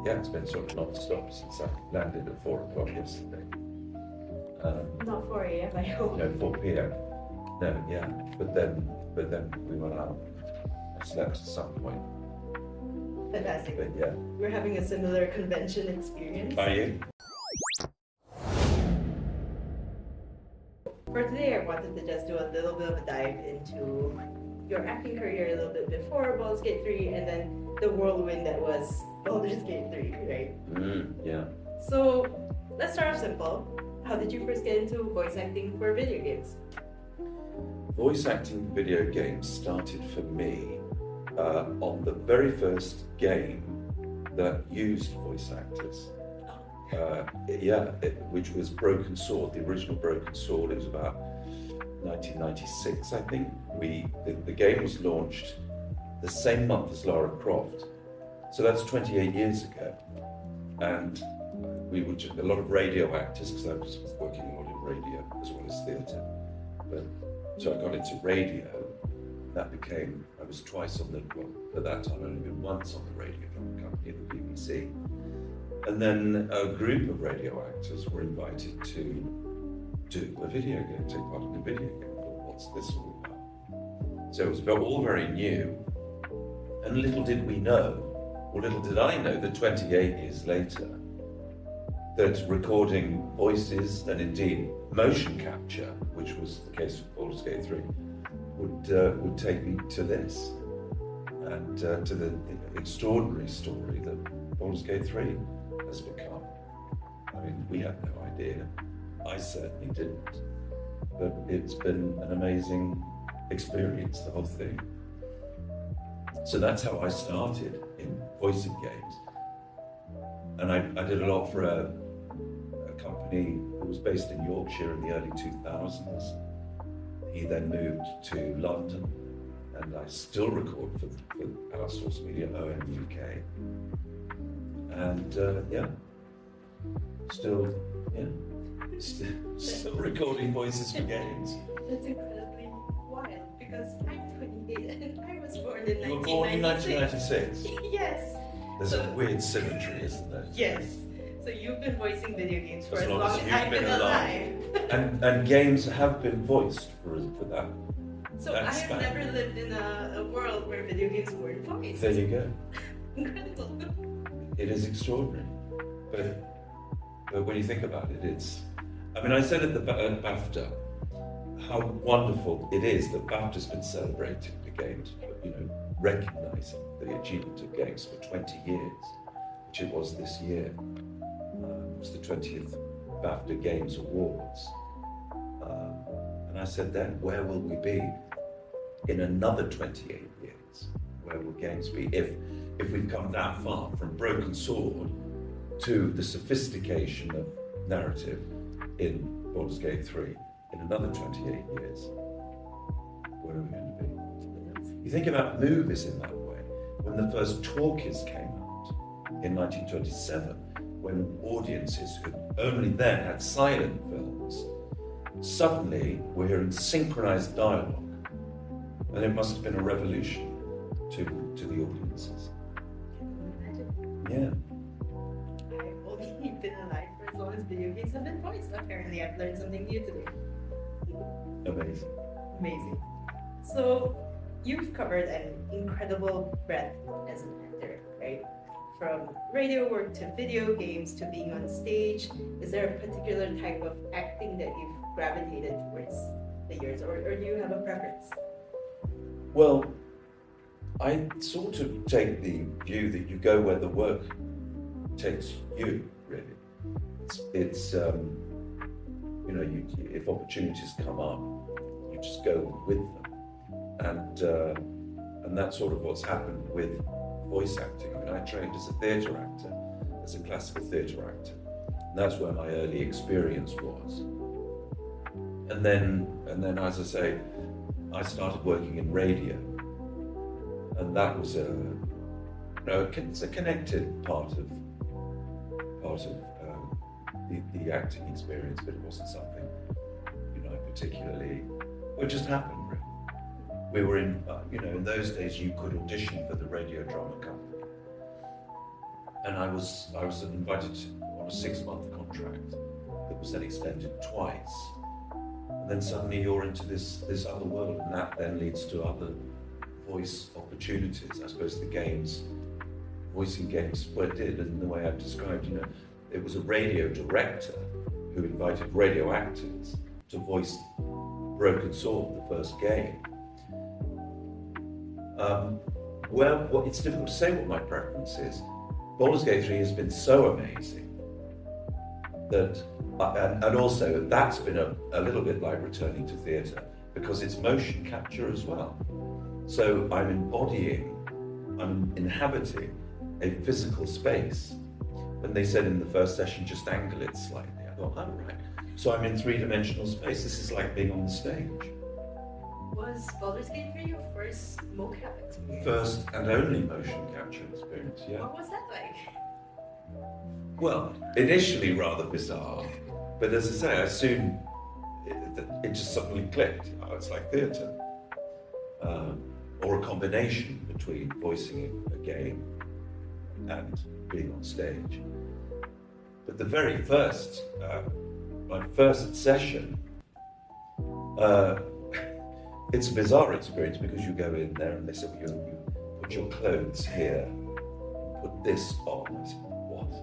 yeah, it's been sort of non-stop since I landed at 4 o'clock yesterday. Not 4 a.m. I hope. No, 4 p.m. No, yeah, but then we went out. I slept at some point. Fantastic. But yeah. We're having a similar convention experience. Are you? For today, I wanted to just do a little bit of a dive into your acting career a little bit before Baldur's Gate 3, and then the whirlwind that was Baldur's Gate 3, right? Yeah. So let's start off simple. How did you first get into voice acting for video games? Voice acting video games started for me on the very first game that used voice actors. Which was Broken Sword, the original Broken Sword. It was about 1996, I think. The game was launched the same month as Lara Croft, so that's 28 years ago. And we were just a lot of radio actors, because I was working a lot in radio as well as theatre. So I got into radio. That became, I was twice on at that time I'd only been once on the radio drama company at the BBC. And then a group of radio actors were invited to do a video game, take part in a video game. I thought, what's this all about? So it was all very new. And little did we know, or little did I know, that 28 years later, that recording voices and indeed motion capture, which was the case with Baldur's Gate 3, would take me to this, and to the extraordinary story that Baldur's Gate 3 has become. I mean, we had no idea. I certainly didn't. But it's been an amazing experience, the whole thing. So that's how I started in voicing games. And I did a lot for a company that was based in Yorkshire in the early 2000s. He then moved to London, and I still record for outsourced media, OM UK. And still recording voices for games. That's incredibly wild, because I'm 28 and I was born in 1996. You were born in 1996? Yes. There's a weird symmetry, isn't there? Yes. So you've been voicing video games for As long as as you've I've been been alive. alive. And games have been voiced for that. So that I have span. never lived in a world where video games weren't voiced. There you go. Incredible. It is extraordinary. But when you think about it, it's... I mean, I said at BAFTA how wonderful it is that BAFTA's been celebrating the games, recognising the achievement of games for 20 years, which it was this year. It was the 20th BAFTA Games Awards. And I said then, where will we be in another 28 years? Where will games be if we've come that far from Broken Sword to the sophistication of narrative in Baldur's Gate 3 in another 28 years? Where are we going to be? You think about movies in that way. When the first talkies came out in 1927, when audiences who only then had silent films, suddenly we're hearing synchronized dialogue. And it must have been a revolution to the audiences. Yeah. I've only been alive for as long as video games have been voiced. Apparently I've learned something new today. Amazing. Amazing. So you've covered an incredible breadth as an actor, right? From radio work to video games to being on stage. Is there a particular type of acting that you've gravitated towards the years, or do you have a preference? Well, I sort of take the view that you go where the work takes you, really. It's if opportunities come up, you just go with them. And that's sort of what's happened with voice acting. I mean, I trained as a theatre actor, as a classical theatre actor. And that's where my early experience was. And then, as I say, I started working in radio. And that was it's a connected part of the acting experience, but it wasn't something I particularly. It just happened, really. We were in those days you could audition for the radio drama company, and I was invited on a 6-month contract that was then extended twice. And then suddenly you're into this other world, and that then leads to other voice opportunities. I suppose the games, voicing games, well, it did, and the way I've described, it was a radio director who invited radio actors to voice Broken Sword, the first game. Well, it's difficult to say what my preference is. Baldur's Gate 3 has been so amazing that, and also that's been a little bit like returning to theatre, because it's motion capture as well. So I'm inhabiting a physical space. And they said in the first session, just angle it slightly. I thought, oh, right. So I'm in 3-dimensional space. This is like being on the stage. Was Baldur's Gate 3 your first mocap experience? First and only motion capture experience, yeah. What was that like? Well, initially rather bizarre, but as I say, I soon, it just suddenly clicked. Oh, it's like theatre. Or a combination between voicing a game and being on stage. But the very first, my first session, it's a bizarre experience because you go in there and they say, well, you put your clothes here, put this on. I said, what?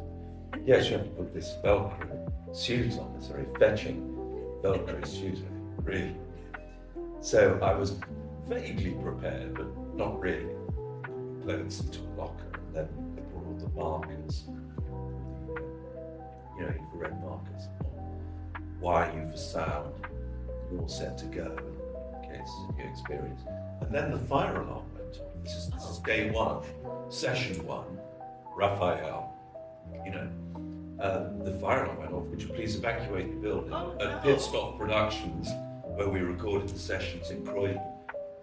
Yes, you have to put this Velcro suit on, this very fetching Velcro suit, really. So I was vaguely prepared, but not really. Clothes into a locker, and then they put all the markers, infrared markers, wire you for sound, you're all set to go. Okay, this is a new experience. And then the fire alarm went off. This is day 1, session 1, Raphael, the fire alarm went off, would you please evacuate the building? At Pit Stop Productions, where we recorded the sessions in Croydon,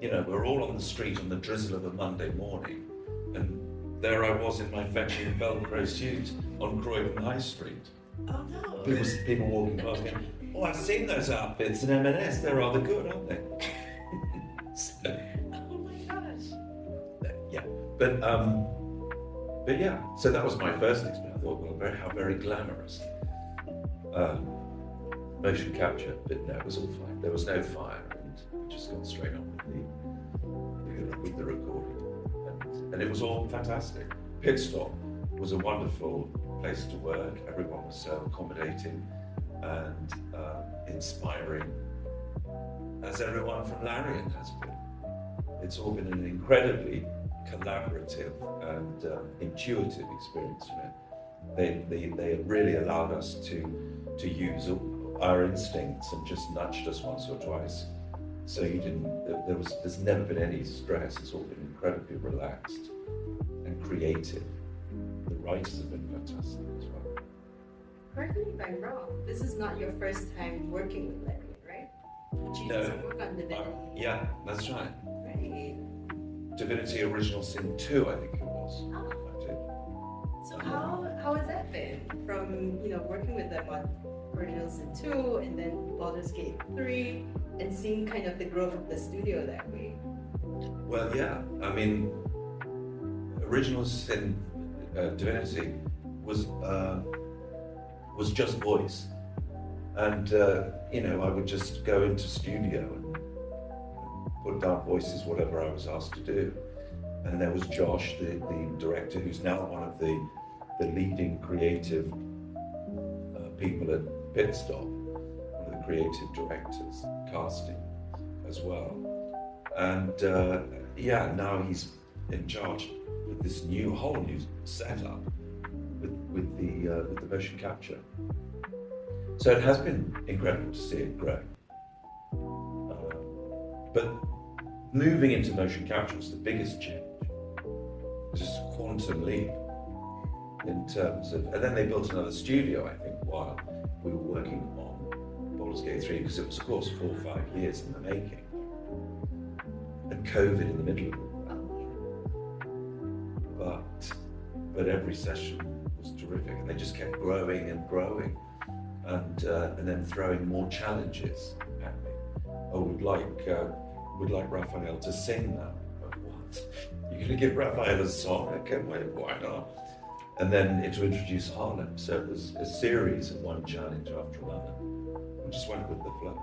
we're all on the street on the drizzle of a Monday morning, and there I was in my fetching Velcro suit on Croydon High Street. Oh no! People walking past going, oh, I've seen those outfits in M&S, they're rather good, aren't they? Oh my gosh! Yeah, but yeah, so that was my first experience. I thought, well, how very glamorous. Motion capture, but no, it was all fine. There was no fire, and we just got straight on with the recording. And it was all fantastic. Pit Stop was a wonderful place to work. Everyone was so accommodating and inspiring, as everyone from Larian has been. It's all been an incredibly collaborative and intuitive experience. They really allowed us to use our instincts and just nudged us once or twice. So there's never been any stress. It's all been incredibly relaxed and creative. The writers have been fantastic as well. Correct me if I'm wrong, this is not your first time working with Larian, right? You did some work on Divinity. Yeah, that's right. Right. Divinity Original Sin 2, I think it was. Oh. I did. So how has that been from working with them on Original Sin 2 and then Baldur's Gate 3 and seeing kind of the growth of the studio that way? Well, yeah. I mean, Original Sin Divinity was just voice, and I would just go into studio and put down voices, whatever I was asked to do. And there was Josh, the director, who's now one of the leading creative people at Pit Stop, one of the creative directors, casting as well. And now he's in charge with this whole new setup with the motion capture. So it has been incredible to see it grow. But moving into motion capture was the biggest change. It was just a quantum leap in terms of, and then they built another studio, I think, while we were working on Baldur's Gate 3, because it was, of course, 4 or 5 years in the making. And COVID in the middle of it. But every session was terrific, and they just kept growing and growing, and then throwing more challenges at me. Oh, we'd like Raphael to sing now. But what? You're going to give Raphael a song? Okay, why not? and then to introduce Harlem. So it was a series of one challenge after another. We just went with the flow.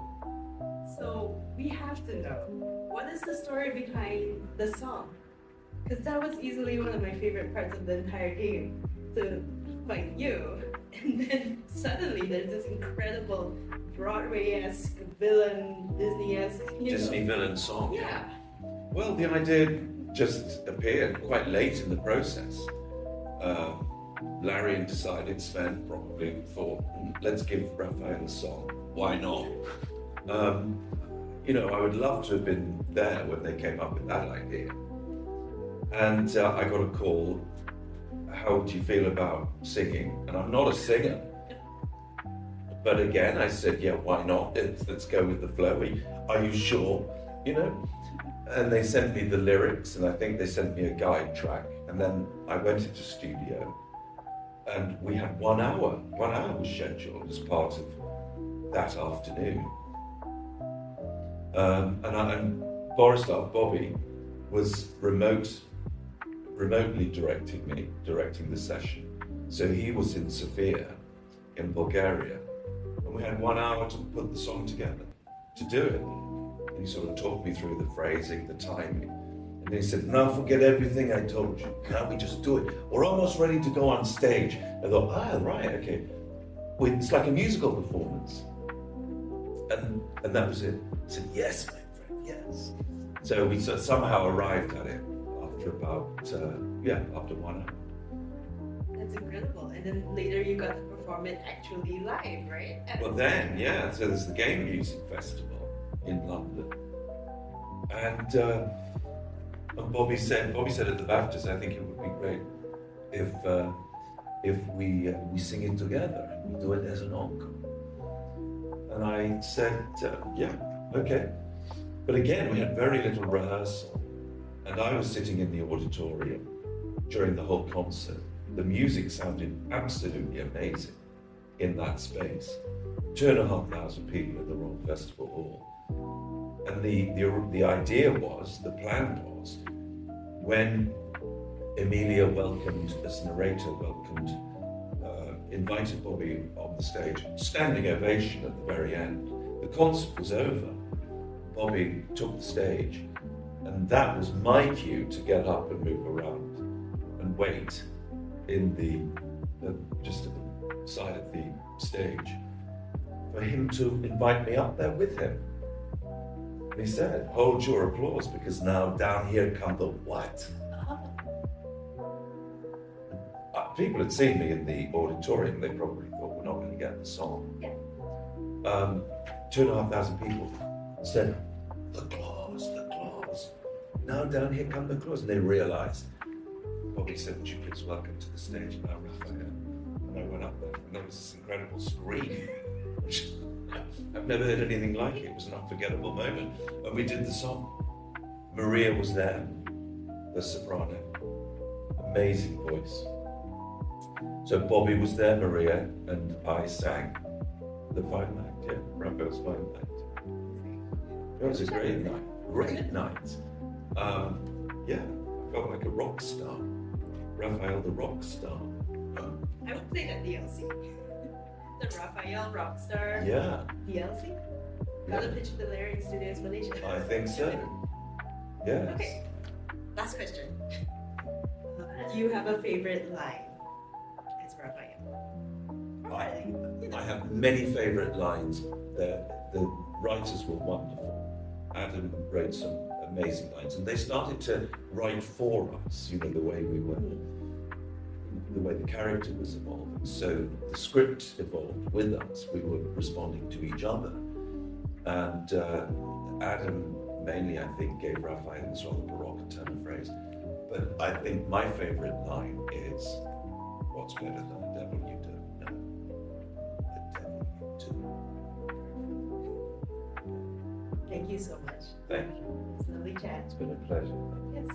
So we have to know, what is the story behind the song? Because that was easily one of my favorite parts of the entire game, to find you, and then suddenly there's this incredible Broadway-esque villain, Disney-esque, Disney villain song. Yeah. Well, the idea just appeared quite late in the process. Larian decided, Sven probably thought, let's give Raphael a song. Why not? I would love to have been there when they came up with that idea. And I got a call, how do you feel about singing? And I'm not a singer. But again, I said, yeah, why not? Let's go with the flow. Are you sure? And they sent me the lyrics, and I think they sent me a guide track. And then I went into studio, and we had 1 hour. 1 hour was scheduled as part of that afternoon. And Borislav, Bobby, was remotely directing the session. So he was in Sofia, in Bulgaria, and we had 1 hour to put the song together, to do it. And he sort of talked me through the phrasing, the timing. And he said, now forget everything I told you. Now we just do it. We're almost ready to go on stage. I thought, right, okay. It's like a musical performance. And that was it. I said, yes, my friend, yes. So we somehow arrived at it after about, after 1 hour. That's incredible. And then later you got to perform it actually live, right? Well then, yeah, so there's the Game Music Festival in London. And Bobby said at the BAFTAs, I think it would be great if we sing it together and we do it as an encore. And I said, yeah, okay. But again, we had very little rehearsal. And I was sitting in the auditorium during the whole concert. The music sounded absolutely amazing in that space. 2,500 people at the Royal Festival Hall. And the idea was, the plan was, when Emilia as narrator invited Bobby on the stage, standing ovation at the very end. The concert was over. Bobby took the stage, and that was my cue to get up and move around and wait in just at the side of the stage for him to invite me up there with him. And he said, hold your applause, because now down here come the what? People had seen me in the auditorium, they probably thought we're not going to get the song. Yeah. 2,500 people said, the claws. Now down here come the claws. And they realized, Bobby said, would you please welcome to the stage now, Raphael? And I went up there, and there was this incredible scream, which I've never heard anything like it. It was an unforgettable moment. And we did the song. Maria was there, the soprano. Amazing voice. So Bobby was there, Maria, and I sang the final act, Raphael's final act. It was a great night. I felt like a rock star. Raphael the rock star. I would play that DLC. The Raphael Rockstar DLC. Got to pitch the Larian Studios Malaysia. I think so. Yes. Okay. Last question. Do you have a favorite line as Raphael? I have many favorite lines. The writers were wonderful. Adam wrote some amazing lines, and they started to write for us, the way we were, the way the character was evolving. So the script evolved with us. We were responding to each other. And Adam mainly, I think, gave Raphael this rather baroque turn of phrase. But I think my favorite line is, what's better than the devil you don't know? The devil you do. Thank you so much. Thank you. It's a lovely chat. It's been a pleasure. Yes.